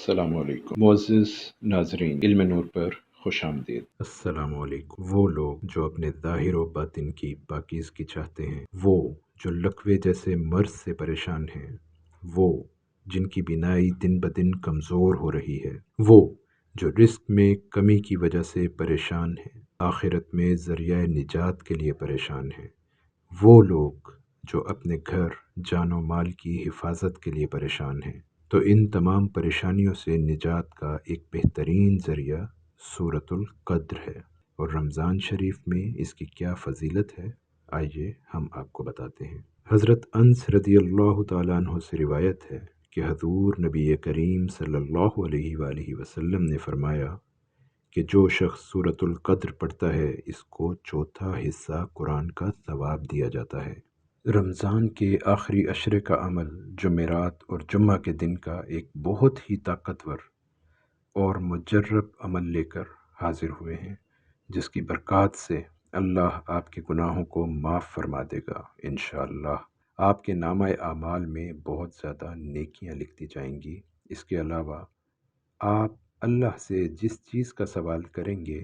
السلام علیکم معزز ناظرین، علم نور پر خوش آمدید۔ السلام علیکم۔ وہ لوگ جو اپنے ظاہر و باطن کی پاکیزگی چاہتے ہیں، وہ جو لقوے جیسے مرض سے پریشان ہیں، وہ جن کی بینائی دن بدن کمزور ہو رہی ہے، وہ جو رزق میں کمی کی وجہ سے پریشان ہیں، آخرت میں ذریعہ نجات کے لیے پریشان ہیں، وہ لوگ جو اپنے گھر جان و مال کی حفاظت کے لیے پریشان ہیں، تو ان تمام پریشانیوں سے نجات کا ایک بہترین ذریعہ سورۃ القدر ہے۔ اور رمضان شریف میں اس کی کیا فضیلت ہے، آئیے ہم آپ کو بتاتے ہیں۔ حضرت انس رضی اللہ تعالیٰ عنہ سے روایت ہے کہ حضور نبی کریم صلی اللہ علیہ وآلہ وسلم نے فرمایا کہ جو شخص سورۃ القدر پڑھتا ہے، اس کو چوتھا حصہ قرآن کا ثواب دیا جاتا ہے۔ رمضان کے آخری عشرے کا عمل جمعرات اور جمعہ کے دن کا ایک بہت ہی طاقتور اور مجرب عمل لے کر حاضر ہوئے ہیں، جس کی برکات سے اللہ آپ کے گناہوں کو معاف فرما دے گا انشاءاللہ۔ آپ کے نامہ اعمال میں بہت زیادہ نیکیاں لکھی جائیں گی۔ اس کے علاوہ آپ اللہ سے جس چیز کا سوال کریں گے،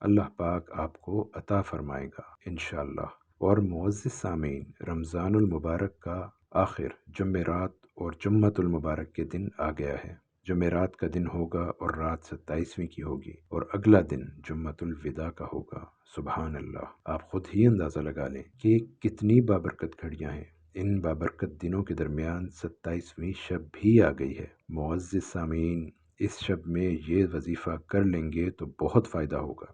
اللہ پاک آپ کو عطا فرمائے گا انشاءاللہ۔ اور معزز سامعین، رمضان المبارک کا آخر جمعرات اور جمعۃ المبارک کے دن آ گیا ہے۔ جمعرات کا دن ہوگا اور رات 27ویں کی ہوگی، اور اگلا دن جمعۃ الوداع کا ہوگا۔ سبحان اللہ! آپ خود ہی اندازہ لگا لیں کہ کتنی بابرکت گھڑیاں ہیں۔ ان بابرکت دنوں کے درمیان 27ویں شب بھی آ گئی ہے۔ معزز سامعین، اس شب میں یہ وظیفہ کر لیں گے تو بہت فائدہ ہوگا۔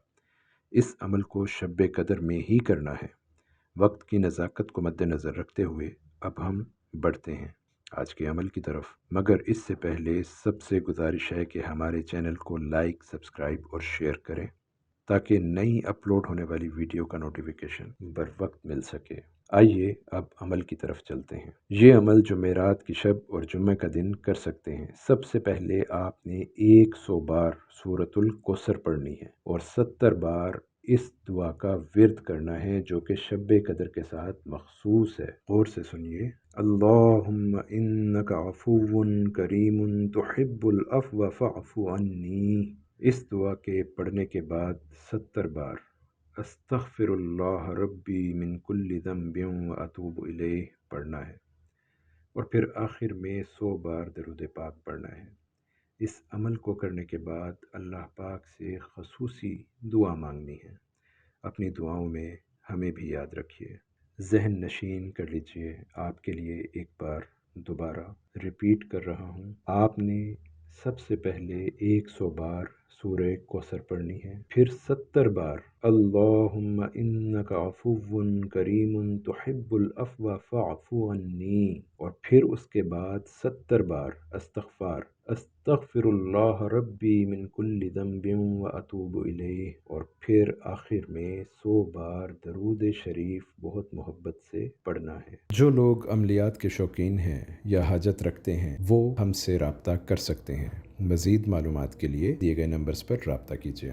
اس عمل کو شب قدر میں ہی کرنا ہے۔ وقت کی نزاکت کو مد نظر رکھتے ہوئے اب ہم بڑھتے ہیں آج کے عمل کی طرف، مگر اس سے پہلے سب سے گزارش ہے کہ ہمارے چینل کو لائک، سبسکرائب اور شیئر کریں تاکہ نئی اپلوڈ ہونے والی ویڈیو کا نوٹیفیکیشن بر وقت مل سکے۔ آئیے اب عمل کی طرف چلتے ہیں۔ یہ عمل جمعرات کی شب اور جمعہ کا دن کر سکتے ہیں۔ سب سے پہلے آپ نے 100 بار سورۃ الکوثر پڑھنی ہے اور 70 بار اس دعا کا ورد کرنا ہے جو کہ شب قدر کے ساتھ مخصوص ہے۔ غور سے سنیے۔ اللہم انک عفو کریم تحب العفو فاعف عنی۔ اس دعا کے پڑھنے کے بعد 70 بار استغفر اللہ ربی من کل ذنب واتوب الیہ پڑھنا ہے، اور پھر آخر میں 100 بار درود پاک پڑھنا ہے۔ اس عمل کو کرنے کے بعد اللہ پاک سے خصوصی دعا مانگنی ہے۔ اپنی دعاؤں میں ہمیں بھی یاد رکھیے۔ ذہن نشین کر لیجئے۔ آپ کے لیے ایک بار دوبارہ ریپیٹ کر رہا ہوں۔ آپ نے سب سے پہلے 100 بار سورہ کوثر پڑھنی ہے، پھر 70 بار اللہم انک عفو کریم تحب العفو فاعف عنی، اور پھر اس کے بعد 70 بار استغفر اللہ ربی من کل ذنب واتوب الیہ، اور پھر آخر میں 100 بار درود شریف بہت محبت سے پڑھنا ہے۔ جو لوگ عملیات کے شوقین ہیں یا حاجت رکھتے ہیں، وہ ہم سے رابطہ کر سکتے ہیں۔ مزید معلومات کے لیے دیے گئے نمبرز پر رابطہ کیجیے۔